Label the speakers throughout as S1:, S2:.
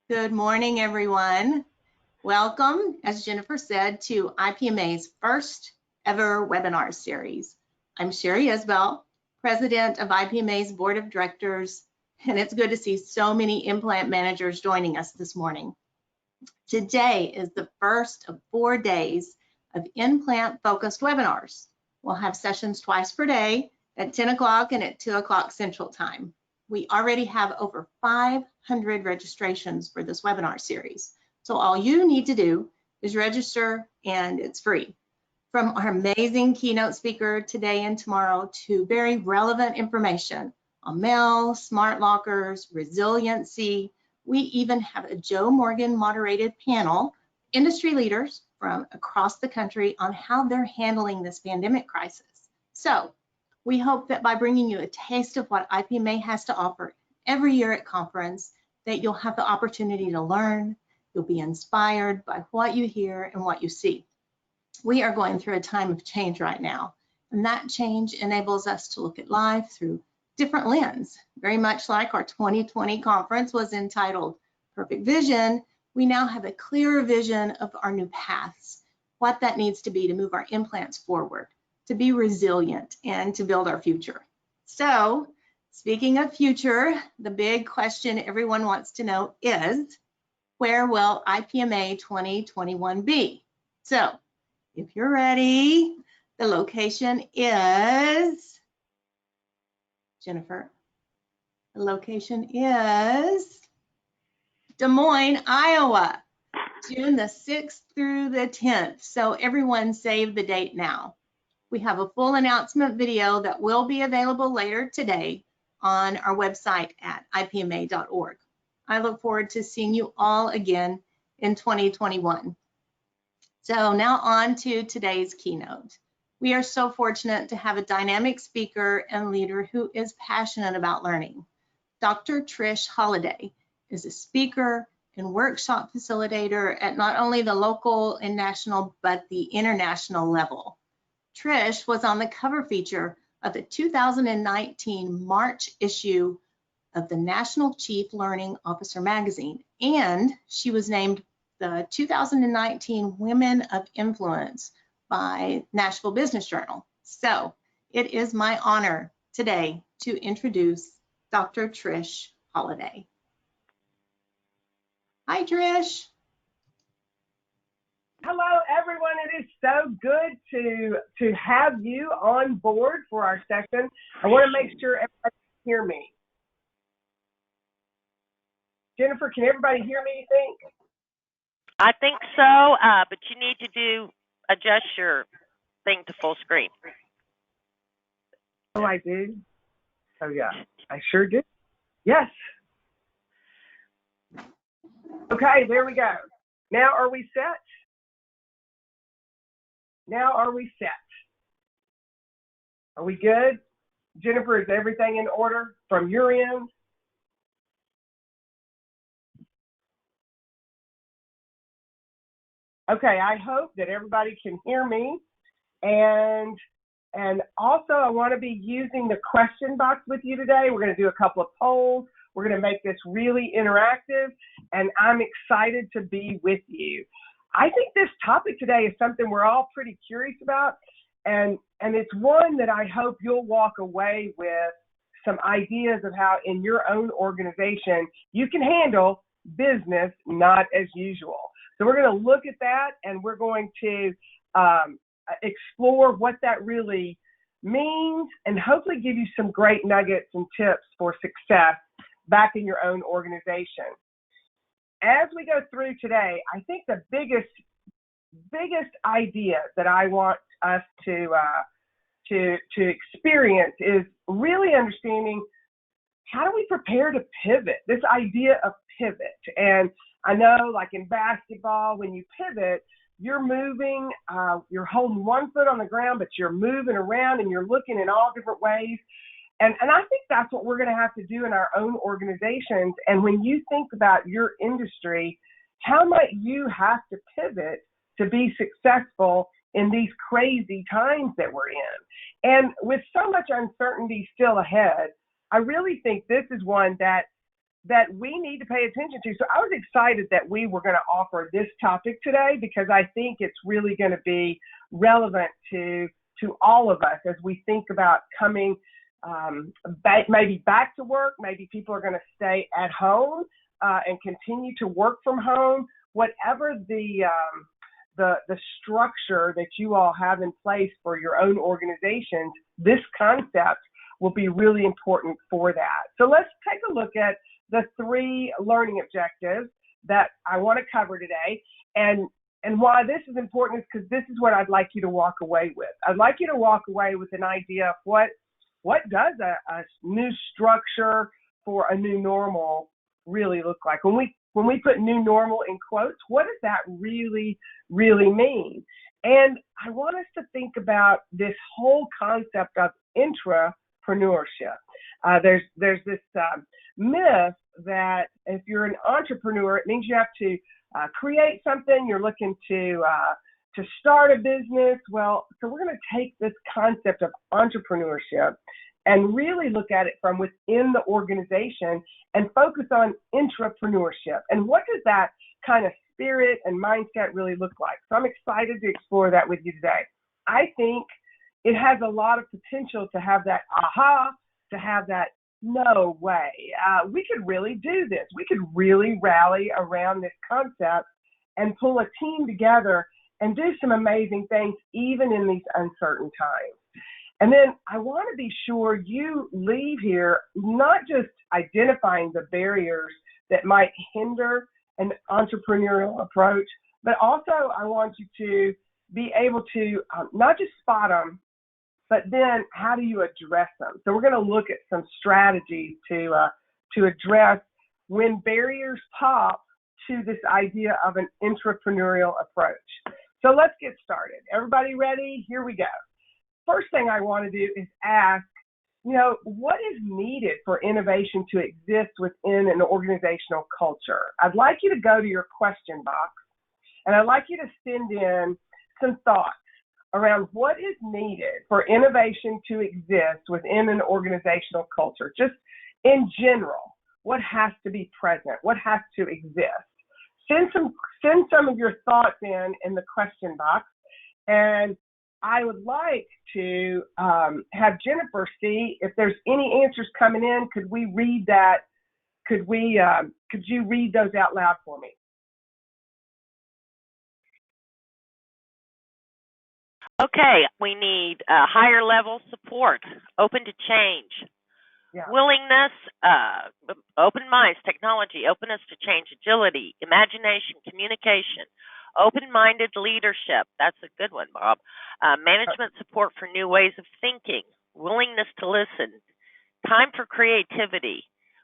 S1: Good morning, everyone. Welcome, as Jennifer said, to IPMA's first ever webinar series. I'm Sherri Isbell, President of IPMA's Board of Directors, and it's good to see so many implant managers joining us this morning. Today is the first of 4 days of implant-focused webinars. We'll have sessions twice per day at 10 o'clock and at 2 o'clock Central Time. We already have over 500 registrations for this webinar series. So all you need to do is register, and it's free. From our amazing keynote speaker today and tomorrow to very relevant information on mail, smart lockers, resiliency. We even have a Joe Morgan moderated panel, industry leaders from across the country on how they're handling this pandemic crisis. So we hope that by bringing you a taste of what IPMA has to offer every year at conference, that you'll have the opportunity to learn, you'll be inspired by what you hear and what you see. We are going through a time of change right now, and that change enables us to look at life through different lens. Very much like our 2020 conference was entitled Perfect Vision, we now have a clearer vision of our new paths, what that needs to be to move our implants forward, to be resilient, and to build our future. So, speaking of future, the big question everyone wants to know is, where will IPMA 2021 be? So, if you're ready, the location is, Jennifer, the location is Des Moines, Iowa, June the 6th through the 10th. So everyone save the date now. We have a full announcement video that will be available later today on our website at ipma.org. I look forward to seeing you all again in 2021. So now on to today's keynote. We are so fortunate to have a dynamic speaker and leader who is passionate about learning. Dr. Trish Holliday is a speaker and workshop facilitator at not only the local and national, but the international level. Trish was on the cover feature of the 2019 March issue of the National Chief Learning Officer magazine, and she was named the 2019 Women of Influence by Nashville Business Journal. So it is my honor today to introduce Dr. Trish Holliday. Hi, Trish.
S2: Hello, everyone. It is so good to have you on board for our session. I want to make sure everybody can hear me. Jennifer, can everybody hear me, you think?
S3: I think so, but you need to adjust your thing to full screen.
S2: Oh, I do? Oh, yeah, I sure do. Yes. Okay, there we go. Now are we set? Now are we set? Are we good? Jennifer, is everything in order from your end? Okay, I hope that everybody can hear me. And also, I want to be using the question box with you today. We're going to do a couple of polls. We're going to make this really interactive, and I'm excited to be with you. I think this topic today is something we're all pretty curious about, and it's one that I hope you'll walk away with some ideas of how in your own organization you can handle business not as usual. So we're going to look at that, and we're going to explore what that really means and hopefully give you some great nuggets and tips for success back in your own organization. As we go through today, I think the biggest idea that I want us to experience is really understanding how do we prepare to pivot, this idea of pivot. And I know, like in basketball, when you pivot, you're moving, you're holding one foot on the ground, but you're moving around and you're looking in all different ways. And I think that's what we're going to have to do in our own organizations. And when you think about your industry, how might you have to pivot to be successful in these crazy times that we're in. And with so much uncertainty still ahead, I really think this is one that we need to pay attention to. So I was excited that we were going to offer this topic today, because I think it's really going to be relevant to all of us as we think about coming maybe back to work. Maybe people are going to stay at home and continue to work from home. Whatever the structure that you all have in place for your own organizations, this concept will be really important for that. So let's take a look at the 3 learning objectives that I want to cover today. And why this is important is because this is what I'd like you to walk away with. I'd like you to walk away with an idea of what does a new structure for a new normal really look like. When we put new normal in quotes, what does that really, really mean? And I want us to think about this whole concept of intrapreneurship. There's this myth that if you're an entrepreneur, it means you have to create something. You're looking to start a business. Well, so we're going to take this concept of entrepreneurship and really look at it from within the organization and focus on intrapreneurship. And what does that kind of spirit and mindset really look like? So I'm excited to explore that with you today. I think it has a lot of potential to have that aha, to have that no way. We could really do this. We could really rally around this concept and pull a team together and do some amazing things, even in these uncertain times. And then I want to be sure you leave here not just identifying the barriers that might hinder an entrepreneurial approach, but also I want you to be able to not just spot them, but then how do you address them? So we're going to look at some strategies to address when barriers pop to this idea of an intrapreneurial approach. So let's get started. Everybody ready? Here we go. First thing I want to do is ask, what is needed for innovation to exist within an organizational culture? I'd like you to go to your question box, and I'd like you to send in some thoughts around what is needed for innovation to exist within an organizational culture. Just in general, what has to be present? What has to exist? Send some of your thoughts in the question box, and I would like to have Jennifer see if there's any answers coming in. Could we read that? Could you read those out loud for me?
S3: Okay, we need higher level support, open to change, willingness, open minds, technology, openness to change, agility, imagination, communication, open-minded leadership. That's a good one, Bob. Management support for new ways of thinking, willingness to listen, time for creativity,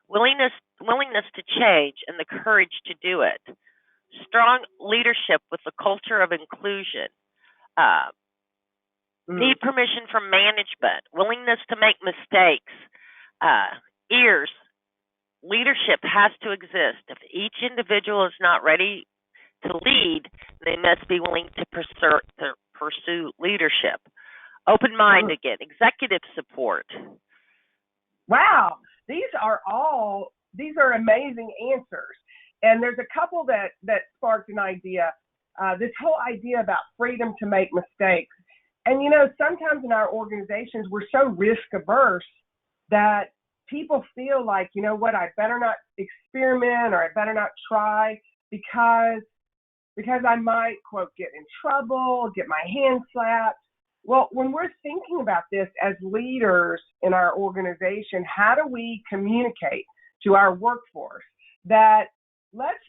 S3: willingness to change, and the courage to do it. Strong leadership with a culture of inclusion. Need permission from management, willingness to make mistakes, ears. Leadership has to exist. If each individual is not ready to lead, they must be willing to pursue leadership. Open mind again, executive support.
S2: Wow, these are amazing answers. And there's a couple that sparked an idea. This whole idea about freedom to make mistakes. And sometimes in our organizations, we're so risk averse that people feel like, I better not experiment, or I better not try because I might, quote, get in trouble, get my hand slapped. Well, when we're thinking about this as leaders in our organization, how do we communicate to our workforce that let's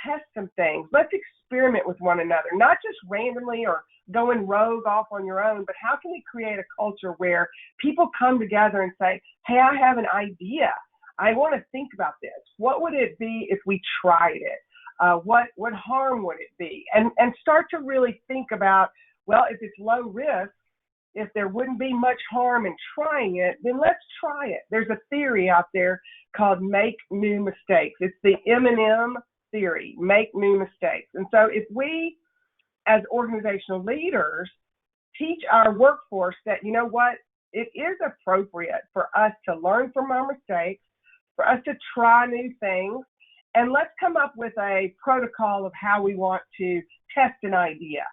S2: test some things, let's experiment with one another, not just randomly or going rogue off on your own, but how can we create a culture where people come together and say, hey, I have an idea. I want to think about this. What would it be if we tried it? What harm would it be? And start to really think about, well, if it's low risk, if there wouldn't be much harm in trying it, then let's try it. There's a theory out there called make new mistakes. It's the M&M theory, make new mistakes. And so if we as organizational leaders, teach our workforce that, you know what, it is appropriate for us to learn from our mistakes, for us to try new things, and let's come up with a protocol of how we want to test an idea.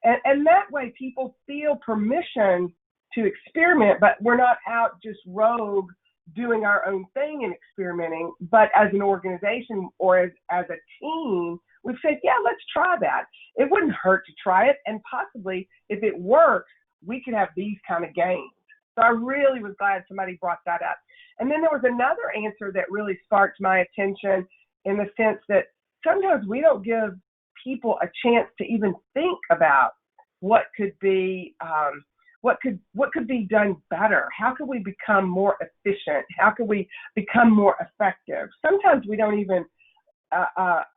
S2: And that way people feel permission to experiment, but we're not out just rogue doing our own thing and experimenting, but as an organization or as a team, we've said, yeah, let's try that. It wouldn't hurt to try it, and possibly if it works, we could have these kind of gains. So I really was glad somebody brought that up. And then there was another answer that really sparked my attention in the sense that sometimes we don't give people a chance to even think about what could be what could be done better. How could we become more efficient? How could we become more effective? Sometimes we don't even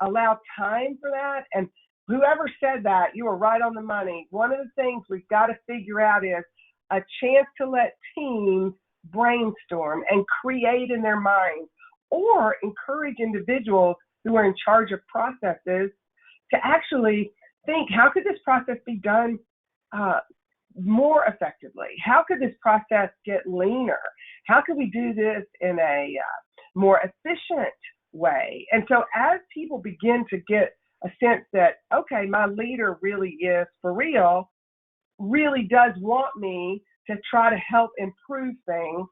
S2: allow time for that. And whoever said that, you were right on the money. One of the things we've got to figure out is a chance to let teams brainstorm and create in their minds, or encourage individuals who are in charge of processes to actually think, how could this process be done more effectively? How could this process get leaner? How could we do this in a more efficient way? And so as people begin to get a sense that, okay, my leader really is for real, really does want me to try to help improve things,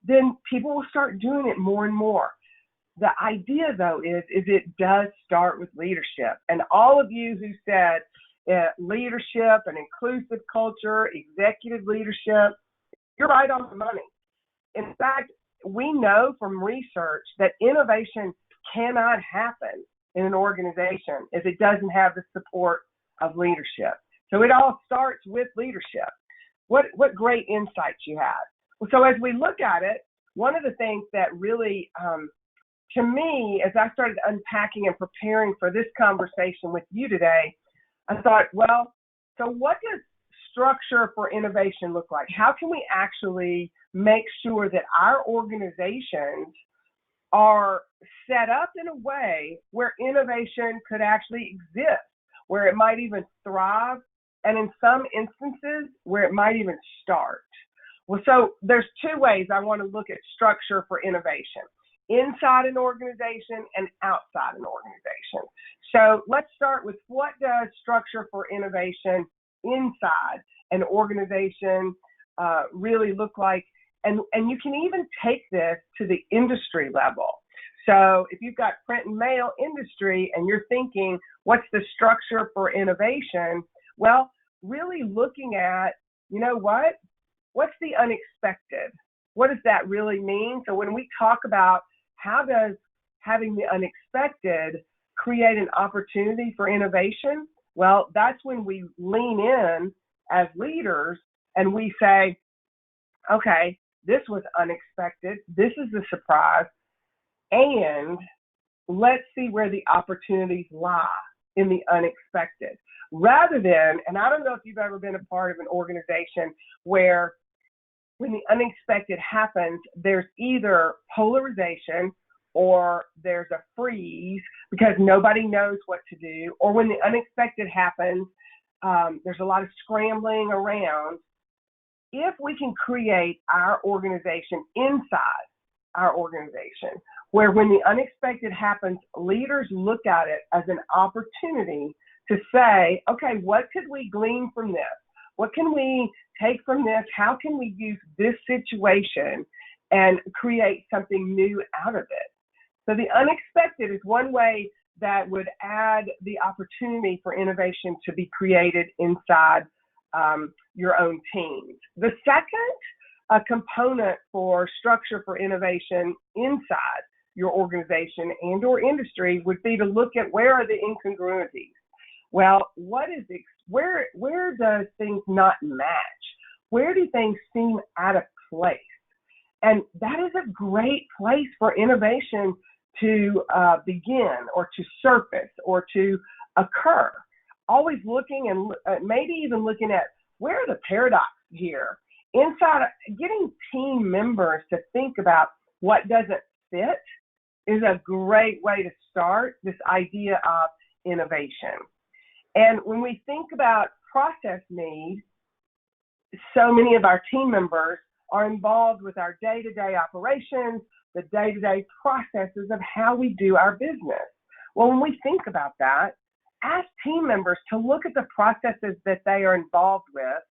S2: then people will start doing it more and more. The idea, though, is it does start with leadership. And all of you who said leadership, an inclusive culture, executive leadership, you're right on the money. In fact, we know from research that innovation cannot happen in an organization if it doesn't have the support of leadership. So it all starts with leadership. What great insights you had. So as we look at it, one of the things that really, to me, as I started unpacking and preparing for this conversation with you today, I thought, well, so what does structure for innovation look like? How can we actually make sure that our organizations are set up in a way where innovation could actually exist, where it might even thrive, and in some instances, where it might even start? Well, so there's two ways I want to look at structure for innovation: inside an organization and outside an organization. So let's start with, what does structure for innovation inside an organization really look like? And you can even take this to the industry level. So if you've got print and mail industry and you're thinking, what's the structure for innovation? Well, really looking at, you know what? What's the unexpected? What does that really mean? So when we talk about how does having the unexpected create an opportunity for innovation, well, that's when we lean in as leaders and we say, okay, this was unexpected. This is a surprise. And let's see where the opportunities lie in the unexpected. Rather than, and I don't know if you've ever been a part of an organization where when the unexpected happens, there's either polarization or there's a freeze because nobody knows what to do, or when the unexpected happens, there's a lot of scrambling around. If we can create our organization inside our organization, where when the unexpected happens, leaders look at it as an opportunity to say, okay, what could we glean from this? What can we take from this? How can we use this situation and create something new out of it? So the unexpected is one way that would add the opportunity for innovation to be created inside your own teams. The second component for structure for innovation inside your organization and or industry would be to look at, where are the incongruities? Well, where does things not match? Where do things seem out of place? And that is a great place for innovation to begin, or to surface, or to occur. Always looking and maybe even looking at, where are the paradoxes here? Inside, getting team members to think about what doesn't fit is a great way to start this idea of innovation. And when we think about process need, so many of our team members are involved with our day-to-day operations, the day-to-day processes of how we do our business. Well, when we think about that, ask team members to look at the processes that they are involved with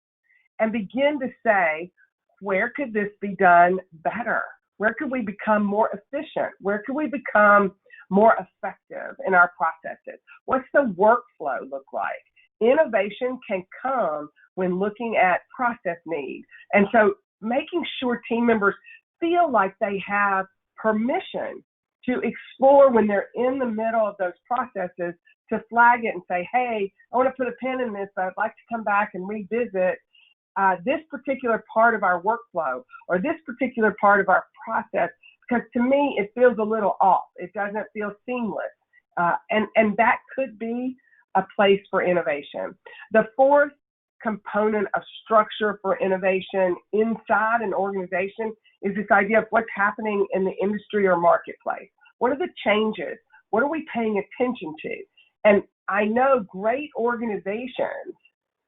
S2: and begin to say, where could this be done better? Where could we become more efficient? Where could we become more effective in our processes? What's the workflow look like? Innovation can come when looking at process needs. And so making sure team members feel like they have permission to explore when they're in the middle of those processes, to flag it and say, hey, I want to put a pin in this, but I'd like to come back and revisit this particular part of our workflow or this particular part of our process, because to me, it feels a little off. It doesn't feel seamless. And that could be a place for innovation. The fourth component of structure for innovation inside an organization is this idea of what's happening in the industry or marketplace. What are the changes? What are we paying attention to? And I know great organizations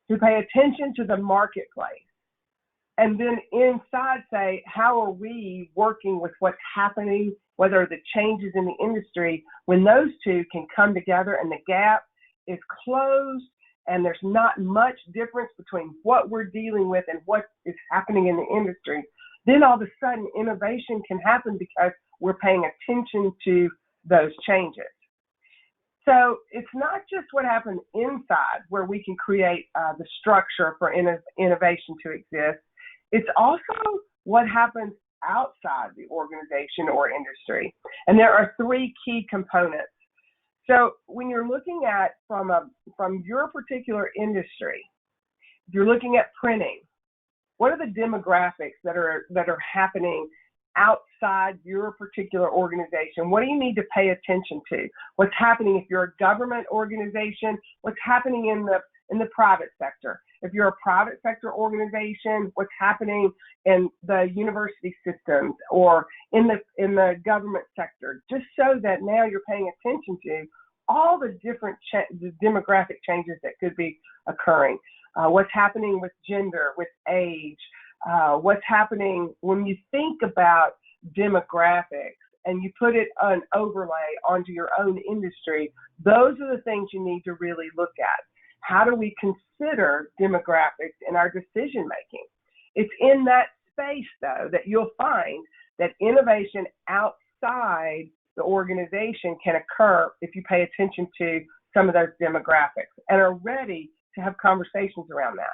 S2: who pay attention to the marketplace and then inside say, how are we working with what's happening, whether the changes in the industry, when those two can come together and the gap is closed and there's not much difference between what we're dealing with and what is happening in the industry, then all of a sudden innovation can happen because we're paying attention to those changes. So it's not just what happens inside where we can create the structure for innovation to exist. It's also what happens outside the organization or industry. And there are three key components. So when you're looking at from your particular industry, if you're looking at printing, what are the demographics that are happening outside your particular organization? What do you need to pay attention to? What's happening if you're a government organization? What's happening in the private sector? If you're a private sector organization, what's happening in the university systems or in the government sector? Just so that now you're paying attention to all the different the demographic changes that could be occurring. What's happening with gender, with age, what's happening when you think about demographics and you put it an overlay onto your own industry. Those are the things you need to really look at. How do we consider demographics in our decision making? It's in that space, though, that you'll find that innovation outside the organization can occur if you pay attention to some of those demographics and are ready to have conversations around that.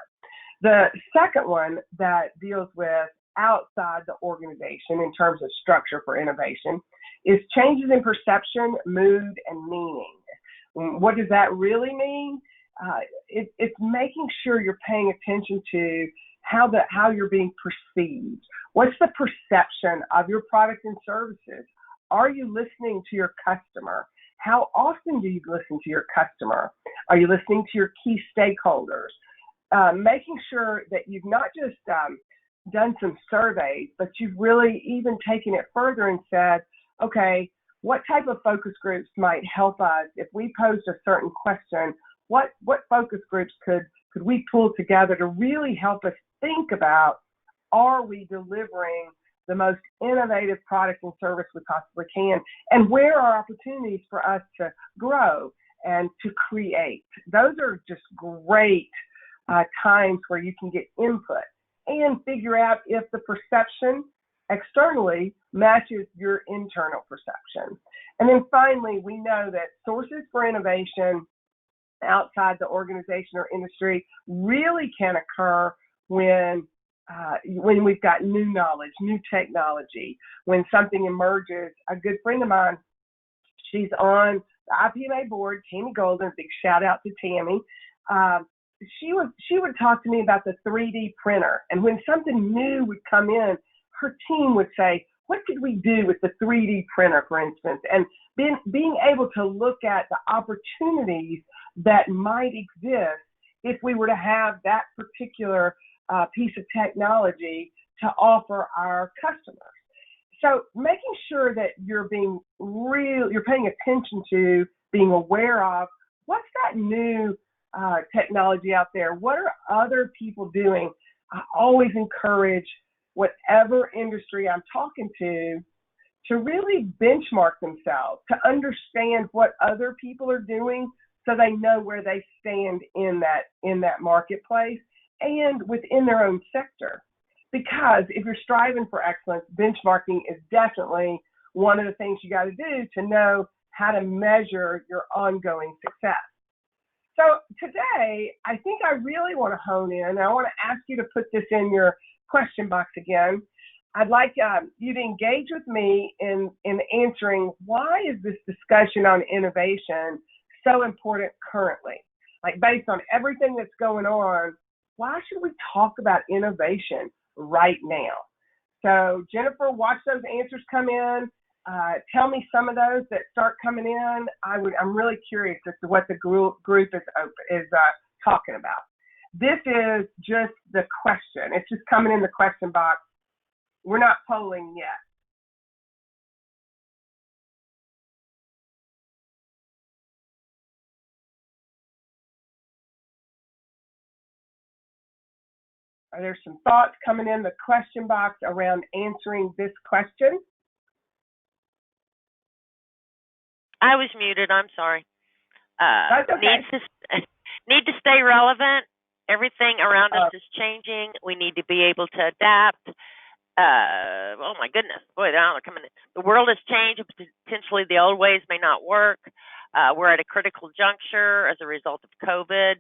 S2: The second one that deals with outside the organization in terms of structure for innovation is changes in perception, mood, and meaning. What does that really mean? It's making sure you're paying attention to how you're being perceived. What's the perception of your products and services? Are you listening to your customer? How often do you listen to your customer? Are you listening to your key stakeholders? Making sure that you've not just done some surveys, but you've really even taken it further and said, okay, what type of focus groups might help us if we posed a certain question? What focus groups could we pull together to really help us think about, are we delivering the most innovative product and service we possibly can? And where are opportunities for us to grow and to create? Those are just great times where you can get input and figure out if the perception externally matches your internal perception. And then finally, we know that sources for innovation outside the organization or industry really can occur when we've got new knowledge, new technology, when something emerges. A good friend of mine, she's on the IPMA board, Tammy Golden, big shout out to Tammy. She would talk to me about the 3D printer, and when something new would come in, her team would say, what could we do with the 3D printer, for instance? And being able to look at the opportunities that might exist if we were to have that particular piece of technology to offer our customers. So making sure that you're paying attention to, being aware of what's that new technology out there? What are other people doing? I always encourage whatever industry I'm talking to really benchmark themselves, to understand what other people are doing so they know where they stand in that marketplace and within their own sector. Because if you're striving for excellence, benchmarking is definitely one of the things you got to do to know how to measure your ongoing success. So today, I think I really want to hone in, and I want to ask you to put this in your question box again. I'd like you to engage with me in answering, why is this discussion on innovation so important currently? Like, based on everything that's going on, why should we talk about innovation right now? So Jennifer, watch those answers come in. Tell me some of those that start coming in. I'm really curious as to what the group is talking about. This is just the question. It's just coming in the question box. We're not polling yet. Are there some thoughts coming in the question box around answering this question?
S3: I was muted. I'm sorry.
S2: That's okay.
S3: Need to stay relevant. Everything around us is changing. We need to be able to adapt. Oh my goodness, boy, they're coming in. The world has changed. Potentially the old ways may not work. We're at a critical juncture as a result of COVID.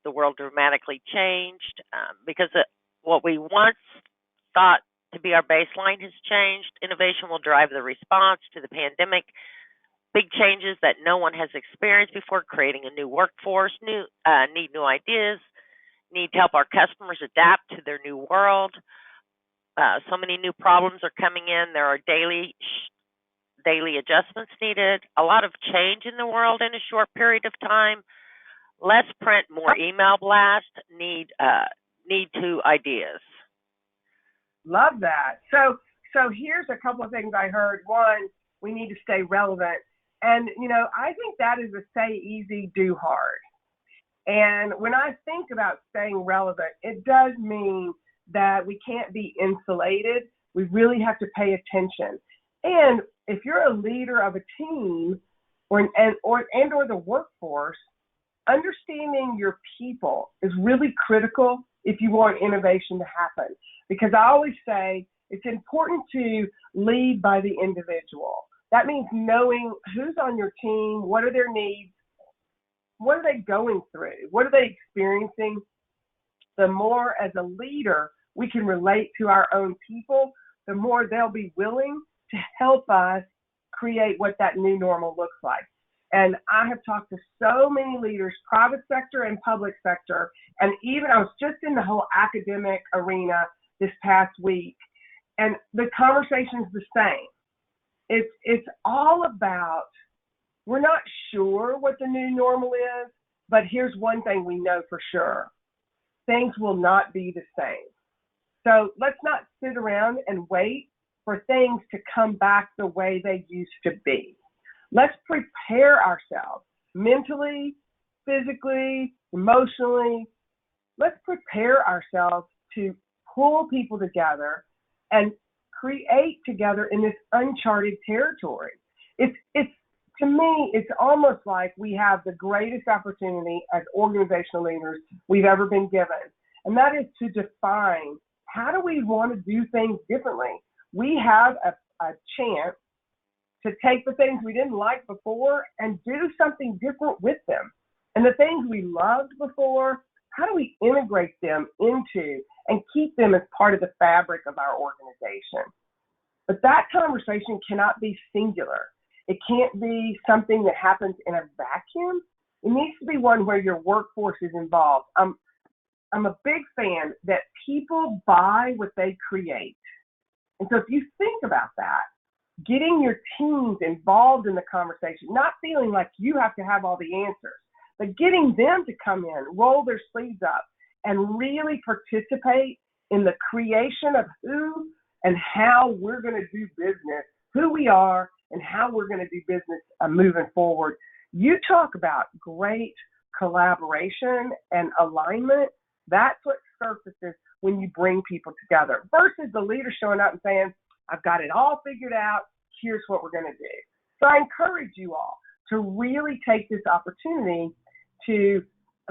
S3: The world dramatically changed because what we once thought to be our baseline has changed. Innovation will drive the response to the pandemic. Big changes that no one has experienced before, creating a new workforce, need new ideas, need to help our customers adapt to their new world. So many new problems are coming in. There are daily adjustments needed. A lot of change in the world in a short period of time. Less print, more email blast. Need to ideas.
S2: Love that. So here's a couple of things I heard. One, we need to stay relevant. And, I think that is a say easy, do hard. And when I think about staying relevant, it does mean that we can't be insulated. We really have to pay attention. And if you're a leader of a team or the workforce, understanding your people is really critical if you want innovation to happen. Because I always say it's important to lead by the individual. That means knowing who's on your team, what are their needs, what are they going through, what are they experiencing. The more as a leader we can relate to our own people, the more they'll be willing to help us create what that new normal looks like. And I have talked to so many leaders, private sector and public sector, and even I was just in the whole academic arena this past week, and the conversation's the same. It's all about, we're not sure what the new normal is, but here's one thing we know for sure. Things will not be the same. So let's not sit around and wait for things to come back the way they used to be. Let's prepare ourselves mentally, physically, emotionally. Let's prepare ourselves to pull people together and create together in this uncharted territory. It's to me, it's almost like we have the greatest opportunity as organizational leaders we've ever been given. And that is to define, how do we want to do things differently? We have a chance to take the things we didn't like before and do something different with them. And the things we loved before, how do we integrate them into and keep them as part of the fabric of our organization? But that conversation cannot be singular. It can't be something that happens in a vacuum. It needs to be one where your workforce is involved. I'm a big fan that people buy what they create. And so if you think about that, getting your teams involved in the conversation, not feeling like you have to have all the answers, but getting them to come in, roll their sleeves up, and really participate in the creation of who and how we're going to do business, who we are, and how we're going to do business moving forward. You talk about great collaboration and alignment, that's what surfaces when you bring people together versus the leader showing up and saying, I've got it all figured out. Here's what we're going to do. So I encourage you all to really take this opportunity to,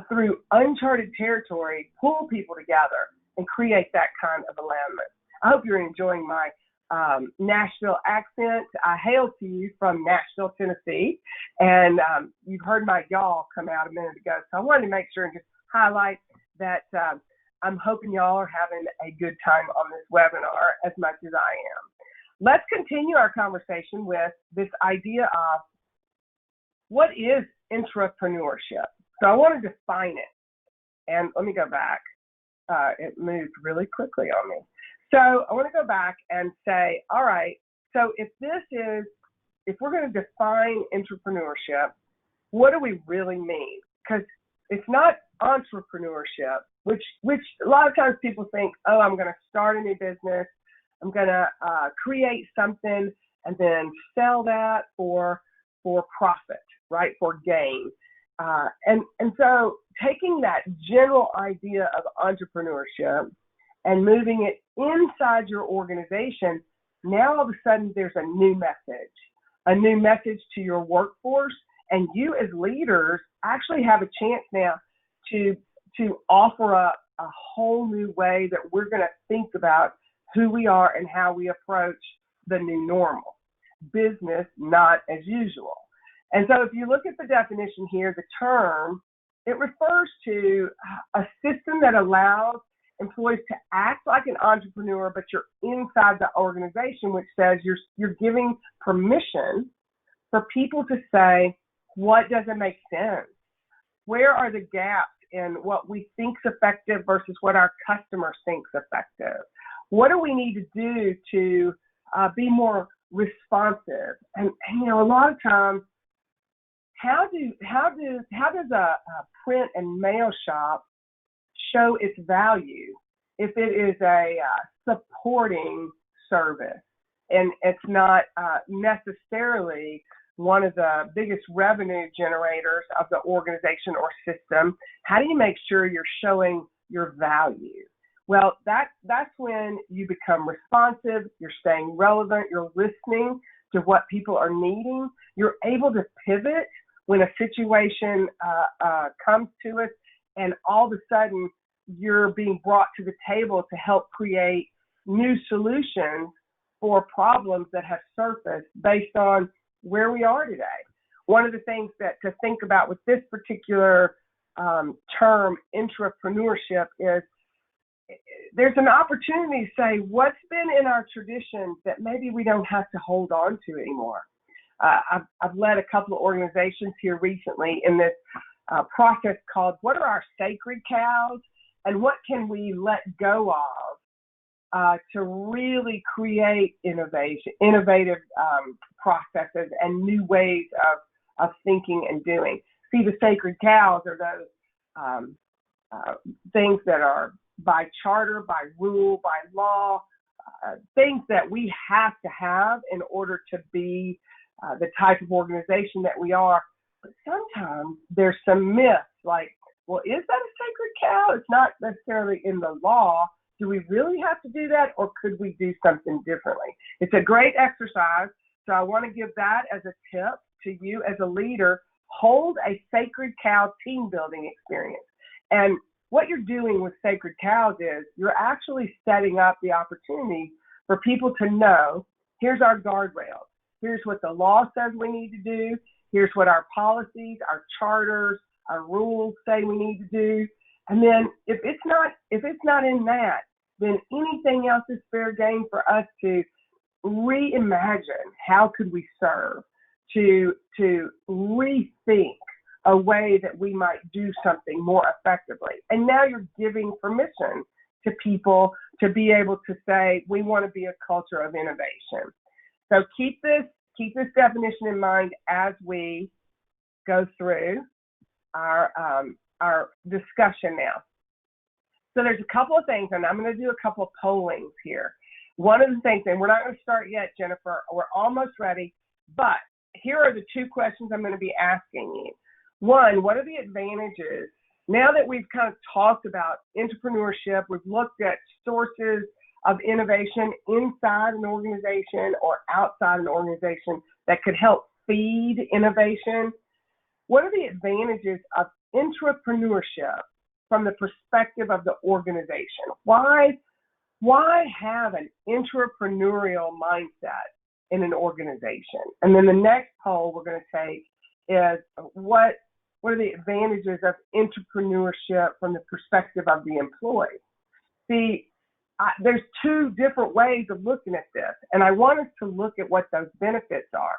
S2: through uncharted territory, pull people together and create that kind of alignment. I hope you're enjoying my Nashville accent. I hail to you from Nashville, Tennessee, and you've heard my y'all come out a minute ago. So I wanted to make sure and just highlight that I'm hoping y'all are having a good time on this webinar as much as I am. Let's continue our conversation with this idea of what is intrapreneurship. So I want to define it. And let me go back. It moved really quickly on me. So I want to go back and say, all right, so if we're going to define intrapreneurship, what do we really mean? Because it's not entrepreneurship, which a lot of times people think, oh, I'm going to start a new business. I'm going to create something and then sell that for profit, right, for gain. And so taking that general idea of entrepreneurship and moving it inside your organization, now all of a sudden there's a new message to your workforce, and you as leaders actually have a chance now to offer up a whole new way that we're going to think about who we are and how we approach the new normal. Business not as usual. And so if you look at the definition here, the term, it refers to a system that allows employees to act like an entrepreneur, but you're inside the organization, which says you're giving permission for people to say, what doesn't make sense? Where are the gaps in what we think's effective versus what our customer thinks effective? What do we need to do to be more responsive? And you know, a lot of times, how does a print and mail shop show its value if it is a supporting service and it's not necessarily one of the biggest revenue generators of the organization or system? How do you make sure you're showing your value? Well, that's when you become responsive, you're staying relevant, you're listening to what people are needing, you're able to pivot when a situation comes to us, and all of a sudden you're being brought to the table to help create new solutions for problems that have surfaced based on where we are today. One of the things that to think about with this particular term, intrapreneurship, is there's an opportunity to say what's been in our traditions that maybe we don't have to hold on to anymore. I've led a couple of organizations here recently in this process called What Are Our Sacred Cows and What Can We Let Go Of to really create innovative processes and new ways of thinking and doing. See, the sacred cows are those things that are by charter, by rule, by law, things that we have to have in order to be the type of organization that we are. But sometimes there's some myths like, well, is that a sacred cow? It's not necessarily in the law. Do we really have to do that, or could we do something differently? It's a great exercise, so I want to give that as a tip to you as a leader. Hold a sacred cow team building experience. And what you're doing with sacred cows is you're actually setting up the opportunity for people to know, here's our guardrails. Here's what the law says we need to do. Here's what our policies, our charters, our rules say we need to do. And then if it's not in that, then anything else is fair game for us to reimagine how could we serve, to rethink a way that we might do something more effectively. And now you're giving permission to people to be able to say, we want to be a culture of innovation. So keep this definition in mind as we go through our discussion now. So there's a couple of things, and I'm going to do a couple of pollings here. One of the things, and we're not going to start yet, Jennifer, we're almost ready, but here are the two questions I'm going to be asking you. One, what are the advantages? Now that we've kind of talked about intrapreneurship, we've looked at sources of innovation inside an organization or outside an organization that could help feed innovation. What are the advantages of intrapreneurship from the perspective of the organization? Why have an intrapreneurial mindset in an organization? And then the next poll we're going to take is what are the advantages of intrapreneurship from the perspective of the employee? See, there's two different ways of looking at this, and I want us to look at what those benefits are.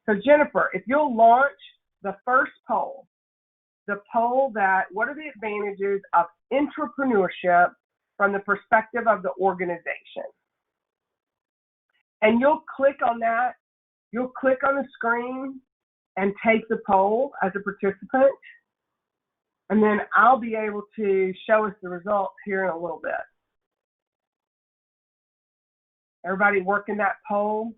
S2: So Jennifer, if you'll launch the first poll, the poll that what are the advantages of intrapreneurship from the perspective of the organization? And you'll click on that, you'll click on the screen and take the poll as a participant, and then I'll be able to show us the results here in a little bit. Everybody working that poll?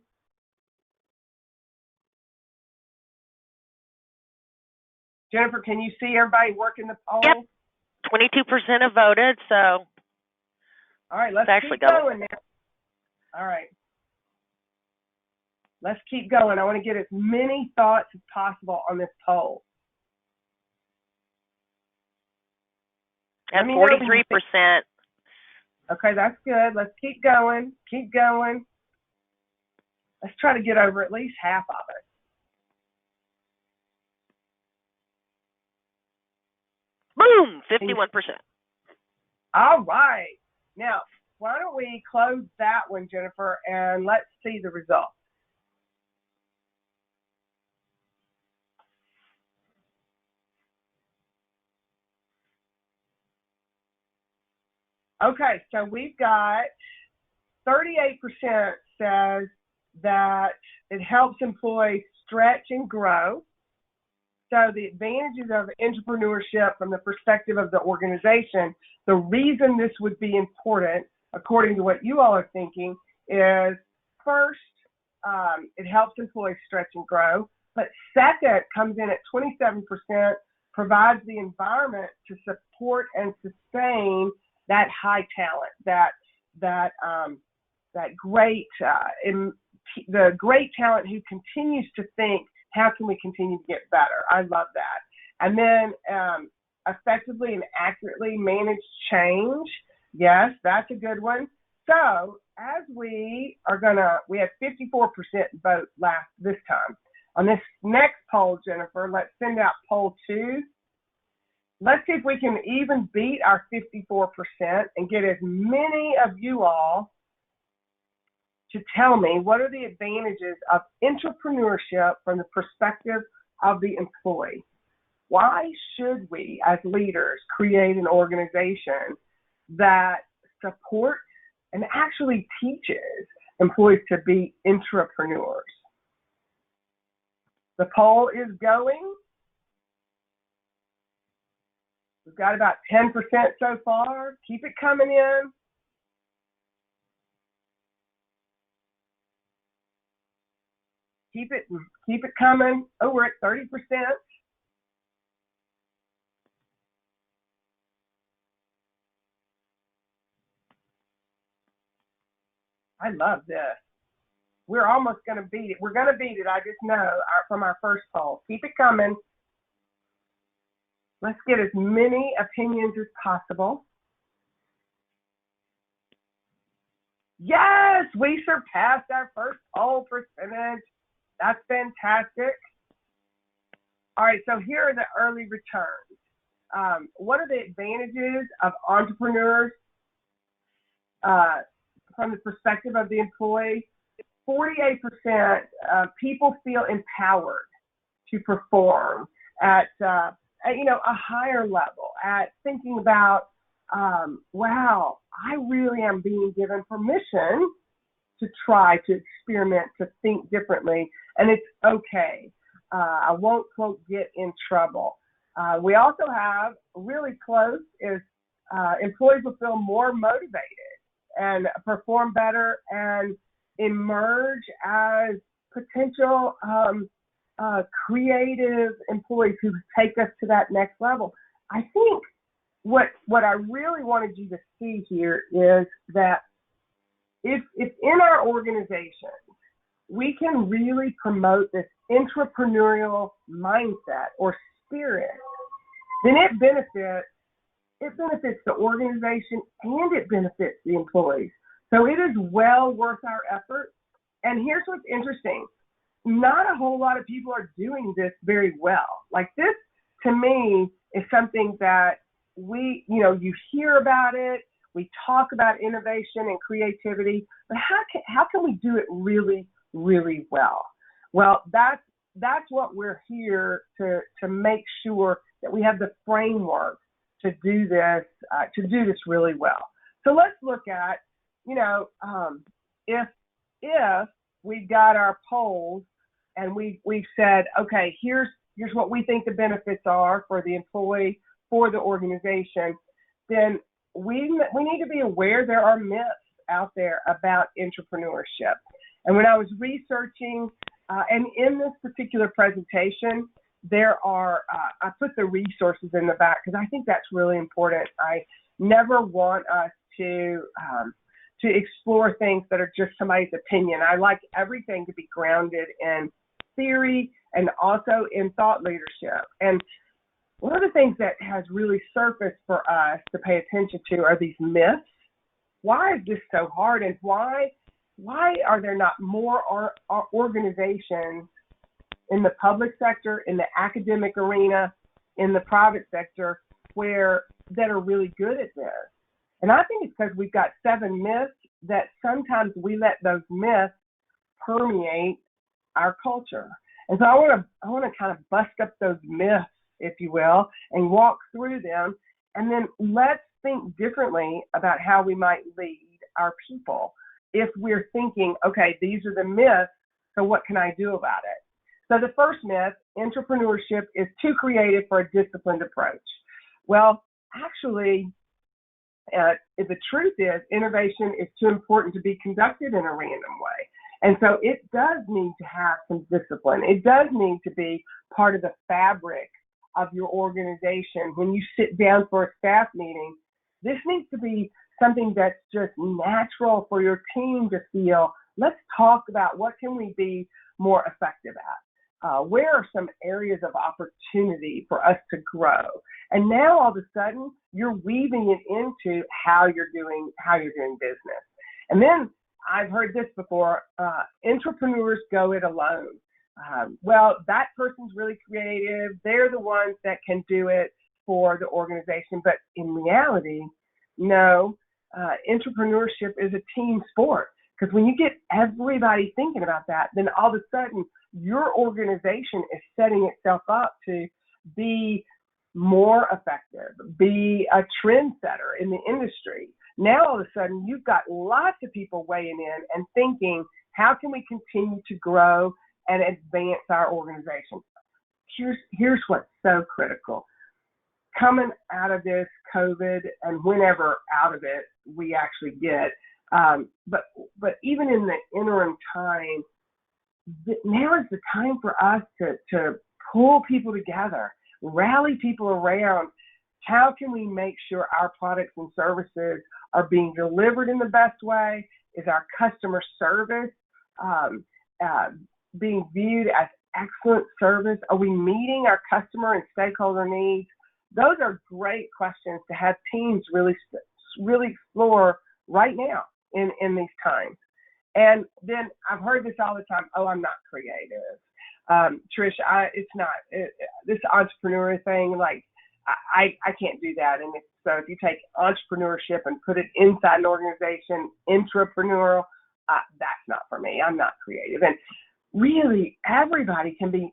S2: Jennifer, can you see everybody working the poll?
S3: Yep. 22% have voted, so.
S2: All right, let's keep going now. All right. Let's keep going. I want to get as many thoughts as possible on this poll.
S3: And 43%.
S2: Okay, that's good. Let's keep going. Keep going. Let's try to get over at least half of it.
S3: Boom, 51%.
S2: All right. Now, why don't we close that one, Jennifer, and let's see the results. Okay, so we've got 38% says that it helps employees stretch and grow. So the advantages of intrapreneurship from the perspective of the organization, the reason this would be important, according to what you all are thinking, is first, it helps employees stretch and grow. But second, comes in at 27%, provides the environment to support and sustain that high talent, the great talent who continues to think, how can we continue to get better? I love that. And then effectively and accurately manage change. Yes, that's a good one. So as we had 54% vote this time. On this next poll, Jennifer, let's send out poll 2. Let's see if we can even beat our 54% and get as many of you all to tell me what are the advantages of intrapreneurship from the perspective of the employee. Why should we, as leaders, create an organization that supports and actually teaches employees to be intrapreneurs? The poll is going. We've got about 10% so far. Keep it coming in. Keep it coming. Oh, we're at 30%. I love this. We're almost going to beat it. We're going to beat it. I just know from our first poll. Keep it coming. Let's get as many opinions as possible. Yes, we surpassed our first poll percentage. That's fantastic. All right, so here are the early returns. What are the advantages of entrepreneurs from the perspective of the employee? 48% people feel empowered to perform at a higher level, at thinking about, wow, I really am being given permission to try to experiment, to think differently, and it's okay. I won't, quote, get in trouble. We also have really close is employees will feel more motivated and perform better and emerge as potential creative employees who take us to that next level. I think what I really wanted you to see here is that if in our organization we can really promote this intrapreneurial mindset or spirit, then it benefits the organization and it benefits the employees. So it is well worth our effort. And here's what's interesting. Not a whole lot of people are doing this very well. Like this, to me, is something that you hear about it. We talk about innovation and creativity, but how can we do it really, really well? Well, that's what we're here to make sure that we have the framework to do this really well. So let's look at, if we've got our polls and we've said, okay, here's what we think the benefits are for the employee, for the organization, then we need to be aware there are myths out there about intrapreneurship. And when I was researching, and in this particular presentation, there are, I put the resources in the back because I think that's really important. I never want us to explore things that are just somebody's opinion. I like everything to be grounded in theory and also in thought leadership. And one of the things that has really surfaced for us to pay attention to are these myths. Why is this so hard, and why are there not more organizations in the public sector, in the academic arena, in the private sector that are really good at this? And I think it's because we've got 7 myths that sometimes we let those myths permeate our culture. And so I want to kind of bust up those myths, if you will, and walk through them. And then let's think differently about how we might lead our people. If we're thinking, okay, these are the myths, so what can I do about it? So the first myth, intrapreneurship is too creative for a disciplined approach. Well, actually, the truth is innovation is too important to be conducted in a random way. And so it does need to have some discipline. It does need to be part of the fabric of your organization. When you sit down for a staff meeting, this needs to be something that's just natural for your team to feel. Let's talk about what can we be more effective at. Where are some areas of opportunity for us to grow? And now all of a sudden you're weaving it into how you're doing business. And then I've heard this before, intrapreneurs go it alone. Well, that person's really creative. They're the ones that can do it for the organization. But in reality, no, intrapreneurship is a team sport. Because when you get everybody thinking about that, then all of a sudden your organization is setting itself up to be more effective, be a trendsetter in the industry. Now all of a sudden you've got lots of people weighing in and thinking, how can we continue to grow and advance our organization? Here's what's so critical. Coming out of this COVID, and whenever out of it we actually get, but even in the interim time, now is the time for us to pull people together, rally people around. How can we make sure our products and services are being delivered in the best way? Is our customer service being viewed as excellent service? Are we meeting our customer and stakeholder needs? Those are great questions to have teams really explore right now in these times. And then I've heard this all the time. Oh, I'm not creative. Trish, it's not this entrepreneur thing. Like I can't do that. And so if you take entrepreneurship and put it inside an organization, intrapreneurial, that's not for me. I'm not creative. And really, everybody can be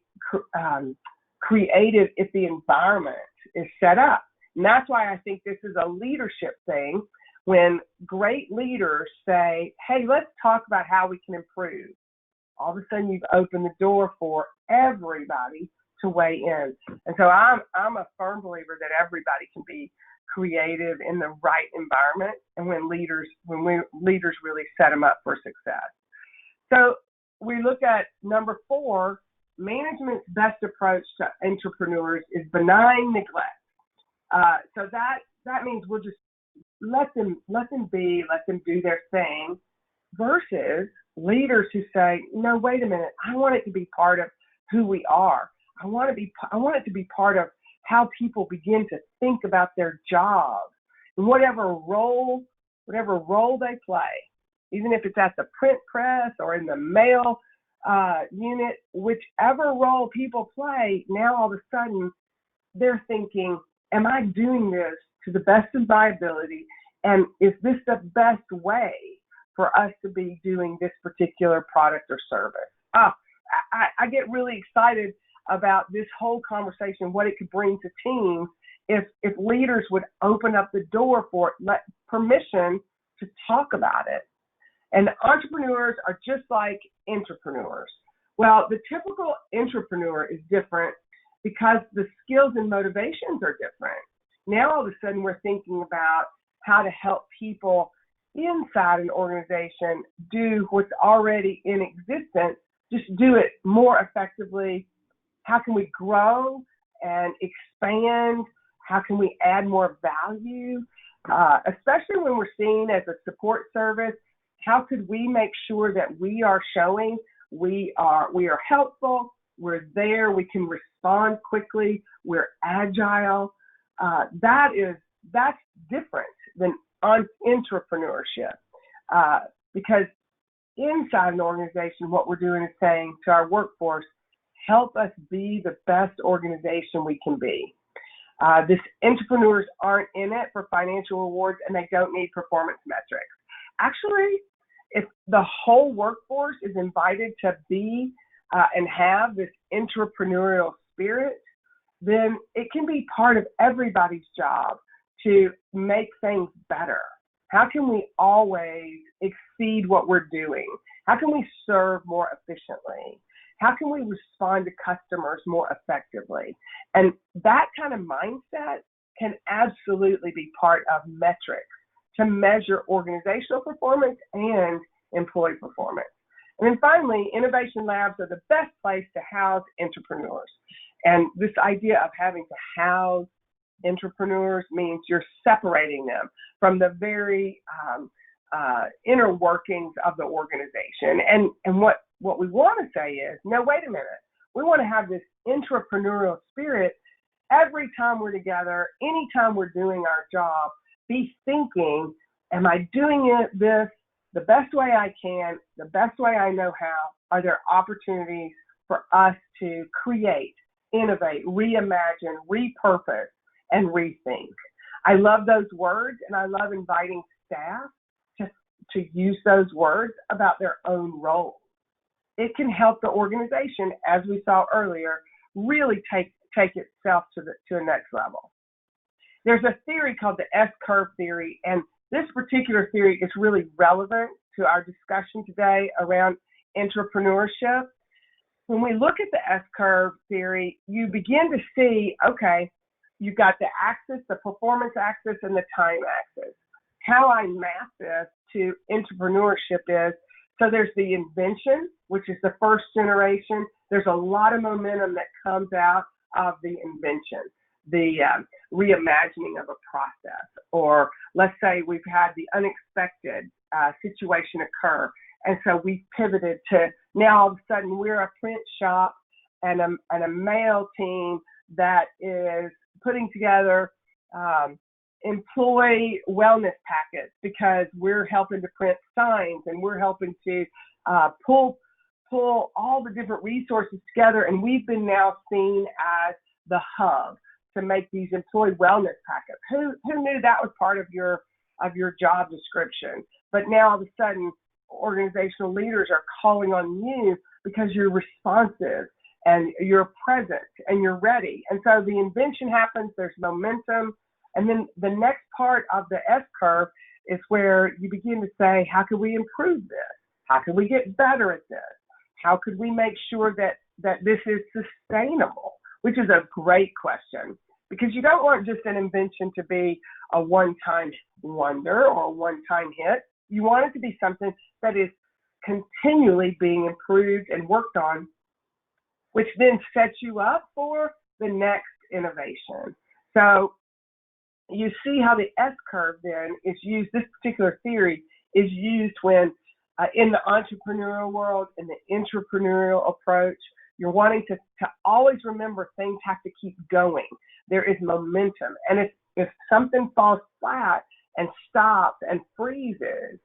S2: creative if the environment is set up. And that's why I think this is a leadership thing. When great leaders say, hey, let's talk about how we can improve, all of a sudden you've opened the door for everybody to weigh in. And so I'm a firm believer that everybody can be creative in the right environment, and when leaders really set them up for success. So we look at number 4, management's best approach to entrepreneurs is benign neglect. So that means we'll just let them be, let them do their thing, versus leaders who say, no, wait a minute, I want it to be part of who we are. I want it to be part of how people begin to think about their jobs and whatever role they play, even if it's at the print press or in the mail unit, whichever role people play. Now all of a sudden they're thinking, am I doing this to the best of my ability? And is this the best way for us to be doing this particular product or service? I get really excited about this whole conversation, what it could bring to teams if leaders would open up the door for it, let permission to talk about it. And entrepreneurs are just like intrapreneurs. Well, the typical intrapreneur is different because the skills and motivations are different. Now all of a sudden we're thinking about how to help people inside an organization do what's already in existence, just do it more effectively. How can we grow and expand? How can we add more value? Especially when we're seen as a support service, how could we make sure that we are showing we are helpful, we're there, we can respond quickly, we're agile? That's different than intrapreneurship, because inside an organization, what we're doing is saying to our workforce, help us be the best organization we can be. These entrepreneurs aren't in it for financial rewards, and they don't need performance metrics. Actually, if the whole workforce is invited to be and have this intrapreneurial spirit, then it can be part of everybody's job to make things better. How can we always exceed what we're doing? How can we serve more efficiently? How can we respond to customers more effectively? And that kind of mindset can absolutely be part of metrics to measure organizational performance and employee performance. And then finally, innovation labs are the best place to house entrepreneurs. And this idea of having to house entrepreneurs means you're separating them from the very inner workings of the organization. And what we want to say is, no, wait a minute. We want to have this intrapreneurial spirit every time we're together, anytime we're doing our job, be thinking, am I doing this the best way I can, the best way I know how? Are there opportunities for us to create, innovate, reimagine, repurpose, and rethink? I love those words, and I love inviting staff to use those words about their own roles. It can help the organization, as we saw earlier, really take itself to the next level. There's a theory called the SCurve Theory, and this particular theory is really relevant to our discussion today around intrapreneurship. When we look at the S-curve theory, you begin to see, okay, you've got the axis, the performance axis, and the time axis. How I map this to entrepreneurship is, so there's the invention, which is the first generation. There's a lot of momentum that comes out of the invention, the reimagining of a process, or let's say we've had the unexpected situation occur, and so we pivoted to now all of a sudden we're a print shop and a mail team that is putting together employee wellness packets because we're helping to print signs and we're helping to pull all the different resources together, and we've been now seen as the hub to make these employee wellness packets. Who knew that was part of your job description? But now all of a sudden, organizational leaders are calling on you because you're responsive and you're present and you're ready. And so the invention happens, there's momentum. And then the next part of the S-curve is where you begin to say, how can we improve this? How can we get better at this? How could we make sure that this is sustainable? Which is a great question, because you don't want just an invention to be a one-time wonder or a one-time hit. You want it to be something that is continually being improved and worked on which then sets you up for the next innovation. So you see how the SCurve then is used, this particular theory is used when in the entrepreneurial world, in the intrapreneurial approach, you're wanting to always remember things have to keep going. There is momentum. And if something falls flat and stops and freezes,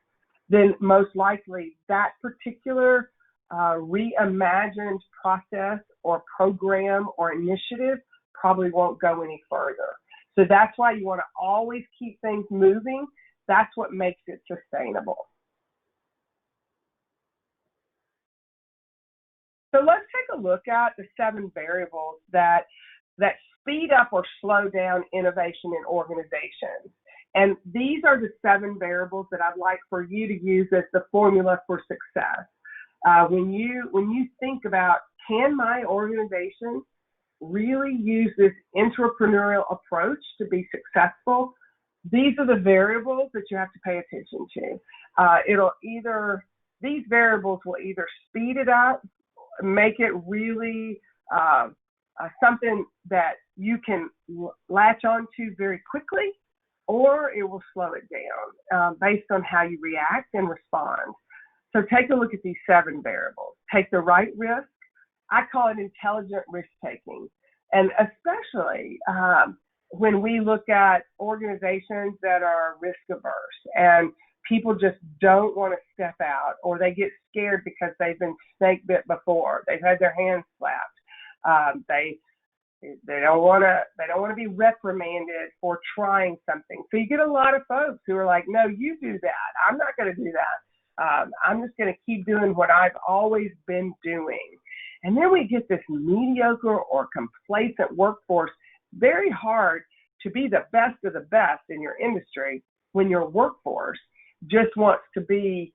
S2: then most likely that particular reimagined process or program or initiative probably won't go any further. So that's why you want to always keep things moving. That's what makes it sustainable. So let's take a look at the 7 variables that speed up or slow down innovation in organizations. And these are the 7 variables that I'd like for you to use as the formula for success. When you think about, can my organization really use this intrapreneurial approach to be successful? These are the variables that you have to pay attention to. These variables will either speed it up, make it really something that you can latch on to very quickly, or it will slow it down based on how you react and respond. So take a look at these 7 variables. Take the right risk. I call it intelligent risk taking. And especially when we look at organizations that are risk averse and people just don't want to step out, or they get scared because they've been snake bit before. They've had their hands slapped. They don't want to be reprimanded for trying something. So you get a lot of folks who are like, no, you do that. I'm not going to do that. I'm just going to keep doing what I've always been doing. And then we get this mediocre or complacent workforce. Very hard to be the best of the best in your industry when your workforce just wants to be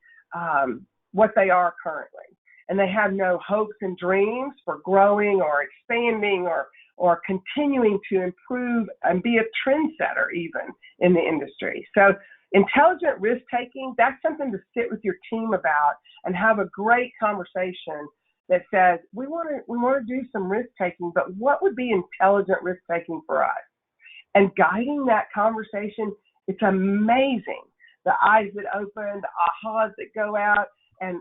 S2: what they are currently. And they have no hopes and dreams for growing or expanding or continuing to improve and be a trendsetter even in the industry. So intelligent risk-taking, that's something to sit with your team about and have a great conversation that says, we want to do some risk-taking, but what would be intelligent risk-taking for us? And guiding that conversation, it's amazing. The eyes that open, the ahas that go out, and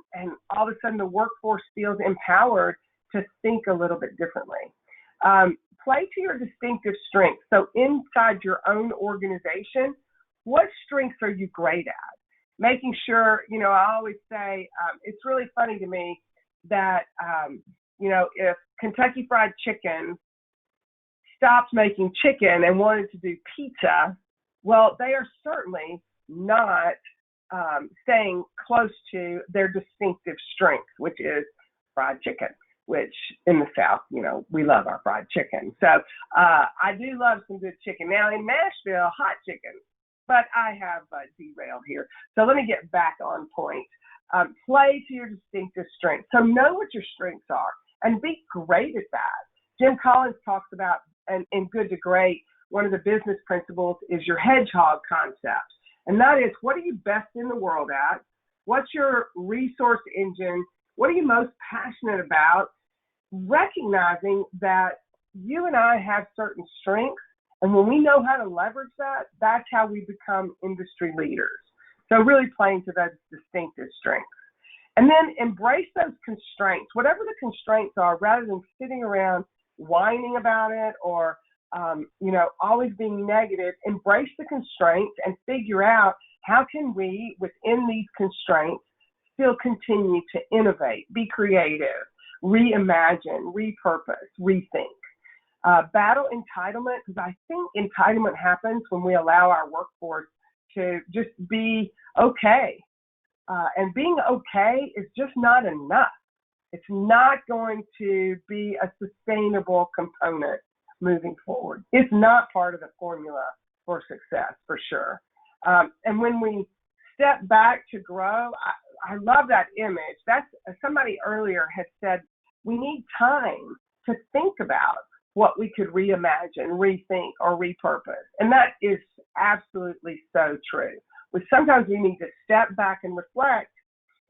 S2: all of a sudden the workforce feels empowered to think a little bit differently. Play to your distinctive strengths. So inside your own organization, what strengths are you great at? Making sure, I always say, it's really funny to me that, if Kentucky Fried Chicken stopped making chicken and wanted to do pizza, well, they are certainly not staying close to their distinctive strength, which is fried chicken, which in the South, we love our fried chicken. So I do love some good chicken. Now in Nashville, hot chicken, but I have derailed here. So let me get back on point. Play to your distinctive strengths. So know what your strengths are and be great at that. Jim Collins talks about, in Good to Great, one of the business principles is your hedgehog concept. And that is, what are you best in the world at? What's your resource engine? What are you most passionate about? Recognizing that you and I have certain strengths, and when we know how to leverage that, that's how we become industry leaders. So really playing to those distinctive strengths. And then embrace those constraints, whatever the constraints are, rather than sitting around whining about it or always being negative. Embrace the constraints and figure out how can we, within these constraints, still continue to innovate, be creative, reimagine, repurpose, rethink. Battle entitlement, because I think entitlement happens when we allow our workforce to just be okay. And being okay is just not enough. It's not going to be a sustainable component moving forward. It's not part of the formula for success, for sure. And when we step back to grow, I love that image. That's somebody earlier had said, we need time to think about what we could reimagine, rethink, or repurpose. And that is absolutely so true. Sometimes we need to step back and reflect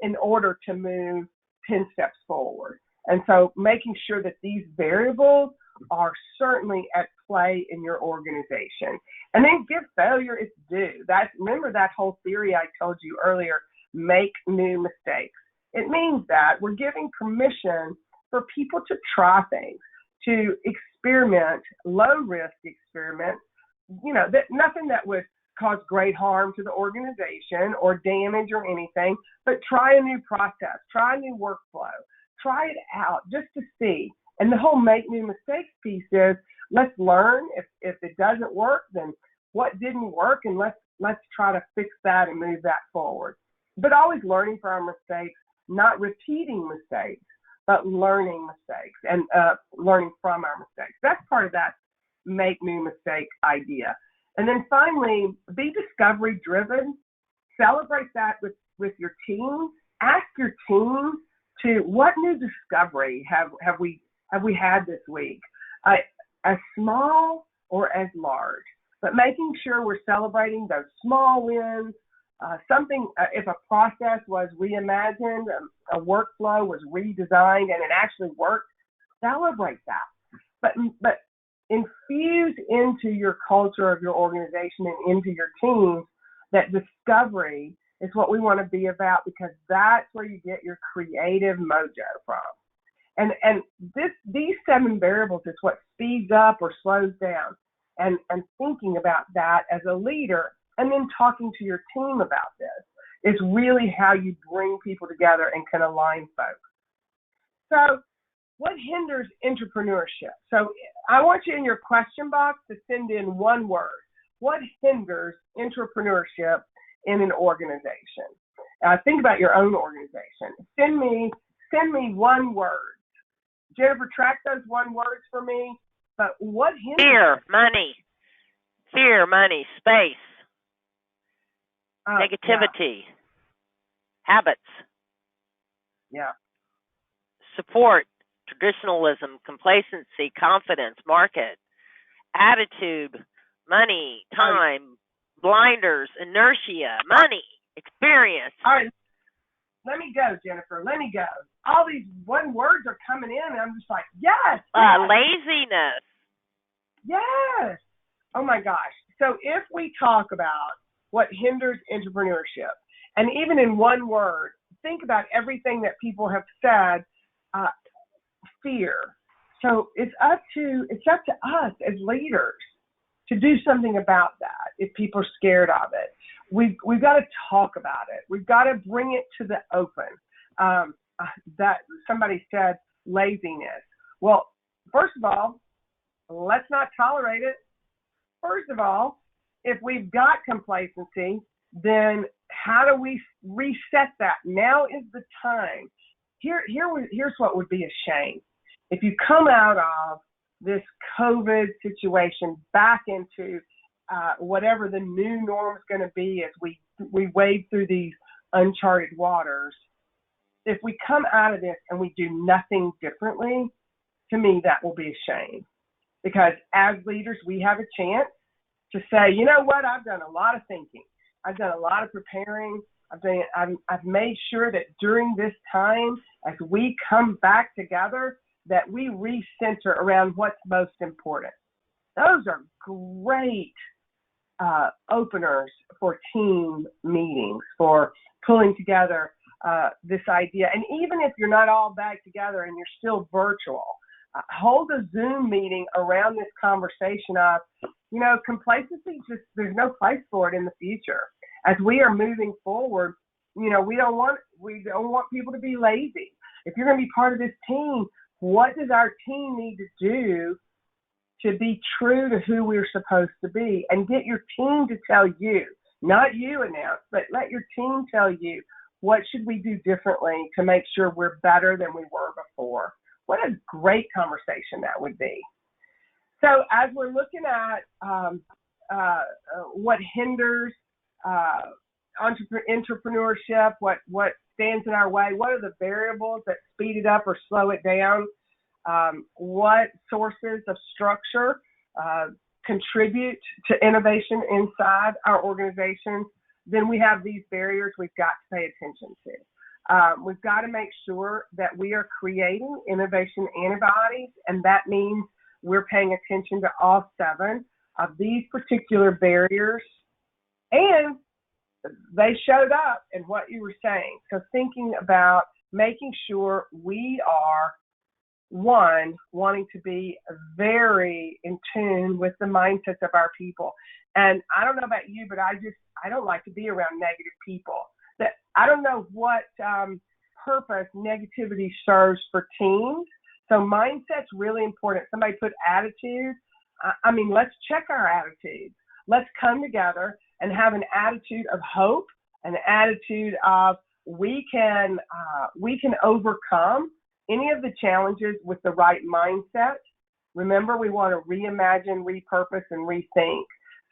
S2: in order to move 10 steps forward. And so making sure that these variables are certainly at play in your organization. And then give failure its due. Remember that whole theory I told you earlier, make new mistakes. It means that we're giving permission for people to try things, to experiment, low-risk experiments, that nothing that would cause great harm to the organization or damage or anything, but try a new process, try a new workflow, try it out just to see. And the whole make new mistakes piece is, let's learn. If it doesn't work, then what didn't work, and let's try to fix that and move that forward. But always learning from our mistakes, not repeating mistakes, but learning mistakes and learning from our mistakes. That's part of that make new mistake idea. And then finally, be discovery driven. Celebrate that with your team. Ask your team to, what new discovery have we had this week, as small or as large, but making sure we're celebrating those small wins. If a process was reimagined, a workflow was redesigned, and it actually worked, celebrate that. But infuse into your culture of your organization and into your teams that discovery is what we want to be about, because that's where you get your creative mojo from. And these 7 variables is what speeds up or slows down. And thinking about that as a leader and then talking to your team about this is really how you bring people together and can align folks. So what hinders intrapreneurship? So I want you in your question box to send in one word. What hinders intrapreneurship in an organization? Think about your own organization. Send me one word. Jennifer, track those one words for me. But what hinders?
S3: Fear, money, space, negativity, habits, support, traditionalism, complacency, confidence, market, attitude, money, time, blinders, inertia, money, experience.
S2: All right. Let me go, Jennifer. Let me go. All these one words are coming in, and I'm just like, yes.
S3: Laziness.
S2: Yes. Oh, my gosh. So if we talk about what hinders intrapreneurship, and even in one word, think about everything that people have said, fear. So it's up to us as leaders to do something about that if people are scared of it. We've got to talk about it. We've got to bring it to the open. That somebody said laziness. Well, first of all, let's not tolerate it. First of all, if we've got complacency, then how do we reset that? Now is the time. Here's what would be a shame. If you come out of this COVID situation back into whatever the new norm is going to be as we wade through these uncharted waters, if we come out of this and we do nothing differently, to me, that will be a shame. Because as leaders, we have a chance to say, you know what, I've done a lot of thinking. I've done a lot of preparing. I've made sure that during this time, as we come back together, that we recenter around what's most important. Those are great openers for team meetings, for pulling together this idea. And even if you're not all back together and you're still virtual, hold a Zoom meeting around this conversation of, complacency, there's no place for it in the future. As we are moving forward, we don't want people to be lazy. If you're going to be part of this team, what does our team need to do to be true to who we're supposed to be? And get your team to tell you, not you announce, but let your team tell you, what should we do differently to make sure we're better than we were before? What a great conversation that would be. So as we're looking at what hinders entrepreneurship, what stands in our way, what are the variables that speed it up or slow it down, what sources of structure contribute to innovation inside our organizations, then we have these barriers we've got to pay attention to. We've got to make sure that we are creating innovation antibodies, and that means we're paying attention to all 7 of these particular barriers. And they showed up in what you were saying. So thinking about making sure we are, one, wanting to be very in tune with the mindsets of our people. And I don't know about you, but I don't like to be around negative people. That I don't know what purpose negativity serves for teams. So mindset's really important. Somebody put attitude. I mean, let's check our attitudes. Let's come together and have an attitude of hope, an attitude of we can overcome any of the challenges with the right mindset. Remember, we want to reimagine, repurpose, and rethink.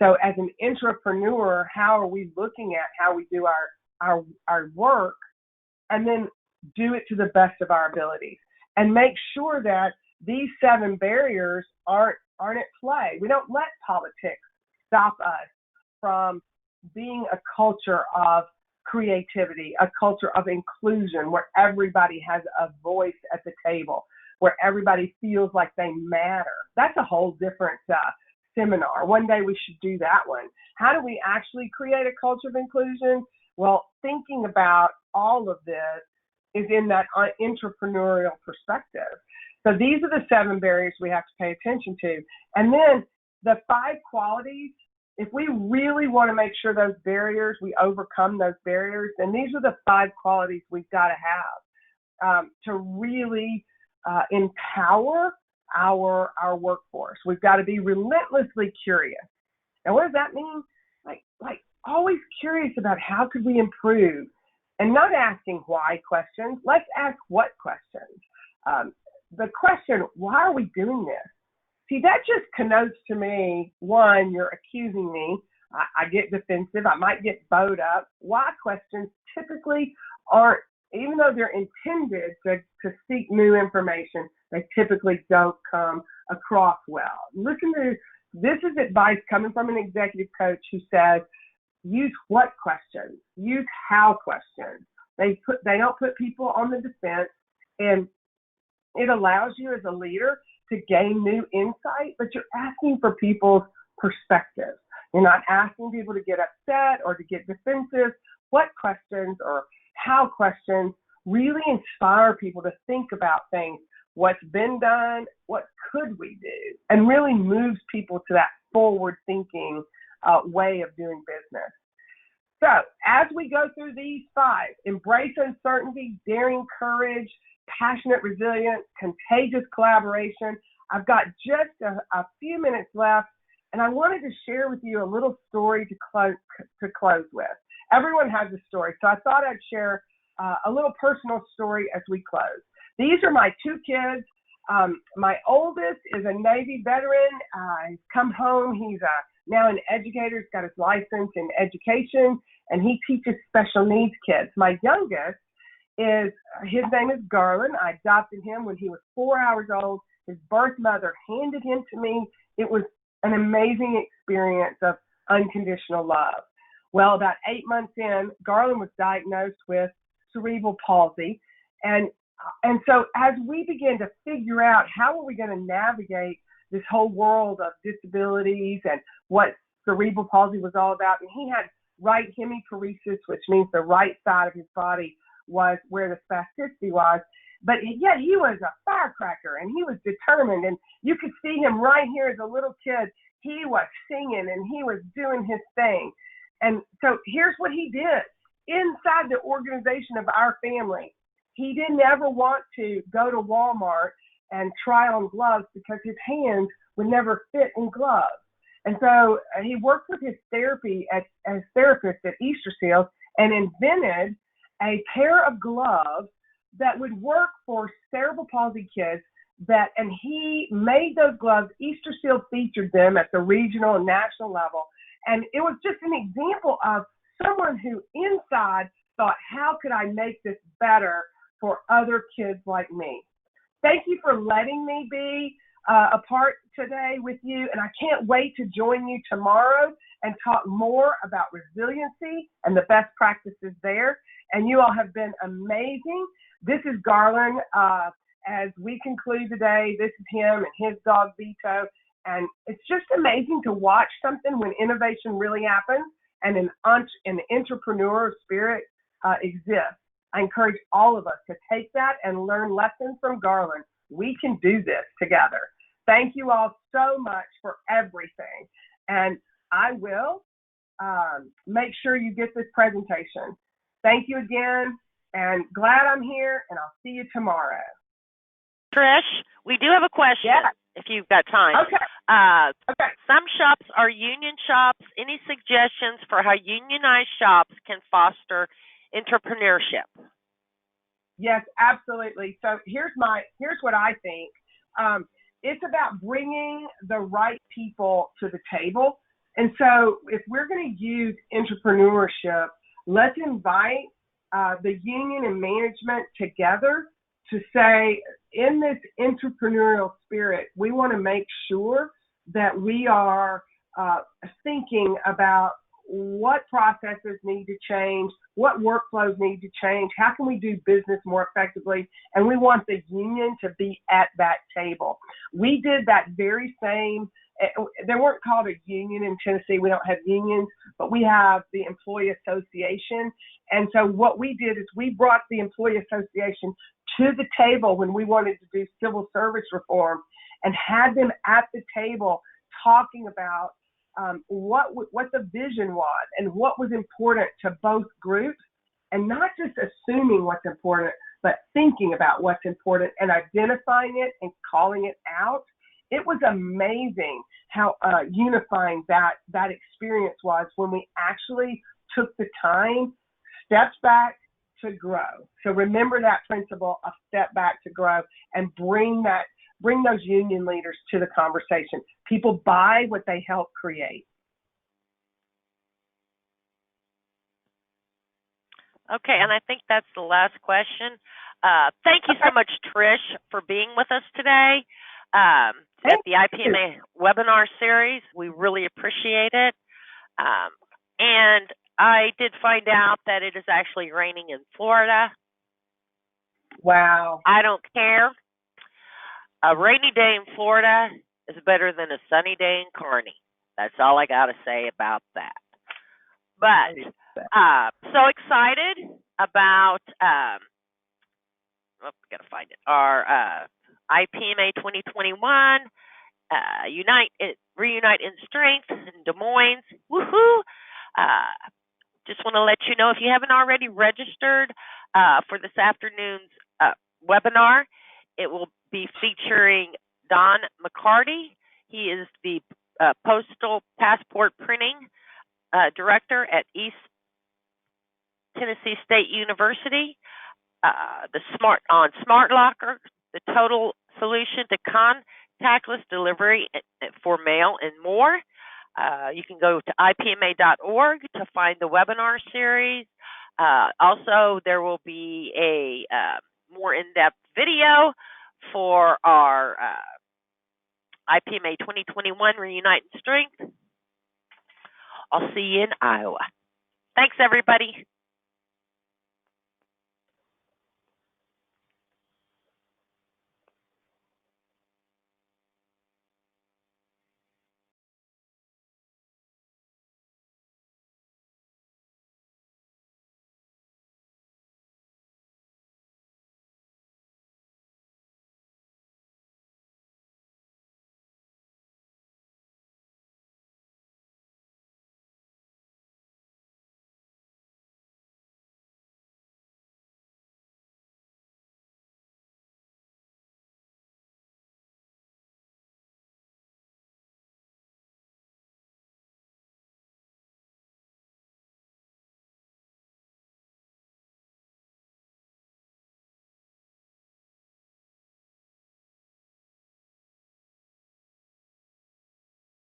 S2: So as an intrapreneur, how are we looking at how we do our work, and then do it to the best of our abilities, and make sure that these 7 barriers aren't at play. We don't let politics stop us from being a culture of creativity, a culture of inclusion, where everybody has a voice at the table, where everybody feels like they matter. That's a whole different seminar. One day we should do that one. How do we actually create a culture of inclusion? Well, thinking about all of this is in that intrapreneurial perspective. So these are the 7 barriers we have to pay attention to. And then the 5 qualities, if we really want to make sure those barriers, we overcome those barriers, then these are the 5 qualities we've got to have to really empower our workforce. We've got to be relentlessly curious. And what does that mean? Like always curious about how could we improve, and not asking why questions. Let's ask what questions. The question, why are we doing this? See, that just connotes to me, one, you're accusing me. I get defensive. I might get bowed up. Why questions typically aren't, even though they're intended to seek new information, they typically don't come across well. This is advice coming from an executive coach who says, use what questions, use how questions. They don't put people on the defense, and it allows you as a leader to gain new insight, but you're asking for people's perspectives. You're not asking people to get upset or to get defensive. What questions or how questions really inspire people to think about things, what's been done, what could we do, and really moves people to that forward thinking way of doing business. So as we go through these 5, embrace uncertainty, daring courage, passionate resilience, contagious collaboration. I've got just a few minutes left, and I wanted to share with you a little story to close with. Everyone has a story, so I thought I'd share a little personal story as we close. These are my 2 kids. My oldest is a Navy veteran. He's come home. He's now an educator. He's got his license in education, and he teaches special needs kids. My youngest his name is Garland. I adopted him when he was 4 hours old. His birth mother handed him to me. It was an amazing experience of unconditional love. Well, about 8 months in, Garland was diagnosed with cerebral palsy. And so as we began to figure out how are we going to navigate this whole world of disabilities and what cerebral palsy was all about, and he had right hemiparesis, which means the right side of his body was where the spasticity was, but yet he was a firecracker, and he was determined, and you could see him right here as a little kid. He was singing, and he was doing his thing. And so here's what he did. Inside the organization of our family, he didn't ever want to go to Walmart and try on gloves because his hands would never fit in gloves. And so he worked with his therapist at Easter Seals and invented a pair of gloves that would work for cerebral palsy kids, and he made those gloves. Easter Seal featured them at the regional and national level. And it was just an example of someone who inside thought, how could I make this better for other kids like me? Thank you for letting me be a part today with you. And I can't wait to join you tomorrow and talk more about resiliency and the best practices there. And you all have been amazing. This is Garland. As we conclude today, this is him and his dog Vito. And it's just amazing to watch something when innovation really happens and an entrepreneurial spirit exists. I encourage all of us to take that and learn lessons from Garland. We can do this together. Thank you all so much for everything. And I will make sure you get this presentation. Thank you again, and glad I'm here, and I'll see you tomorrow.
S3: Trish, we do have a question, if you've got time.
S2: Okay.
S3: Some shops are union shops. Any suggestions for how unionized shops can foster intrapreneurship?
S2: Yes, absolutely. So here's what I think. It's about bringing the right people to the table. And so if we're going to use intrapreneurship, let's invite the union and management together to say, in this entrepreneurial spirit, we want to make sure that we are thinking about what processes need to change, what workflows need to change, how can we do business more effectively, and we want the union to be at that table. We did that very same, they weren't called a union in Tennessee, we don't have unions, but we have the employee association, and so what we did is we brought the employee association to the table when we wanted to do civil service reform and had them at the table talking about what the vision was and what was important to both groups, and not just assuming what's important, but thinking about what's important and identifying it and calling it out. It was amazing how unifying that experience was when we actually took the time, stepped back to grow. So remember that principle of step back to grow and bring those union leaders to the conversation. People buy what they help create.
S3: Okay, and I think that's the last question. Thank you so much, Trish, for being with us today at the IPMA webinar series. We really appreciate it. And I did find out that it is actually raining in Florida.
S2: Wow.
S3: I don't care. A rainy day in Florida is better than a sunny day in Kearney. That's all I got to say about that. But so excited about gotta find it. Our IPMA 2021 Reunite in Strength in Des Moines. Woohoo! Just want to let you know, if you haven't already registered for this afternoon's webinar, it will be featuring Don McCarty. He is the Postal Passport Printing Director at East Tennessee State University. The Smart Locker, the total solution to contactless delivery for mail and more. You can go to IPMA.org to find the webinar series. Also, there will be a more in-depth video for our IPMA 2021 Reunite in Strength. I'll see you in Iowa. Thanks, everybody.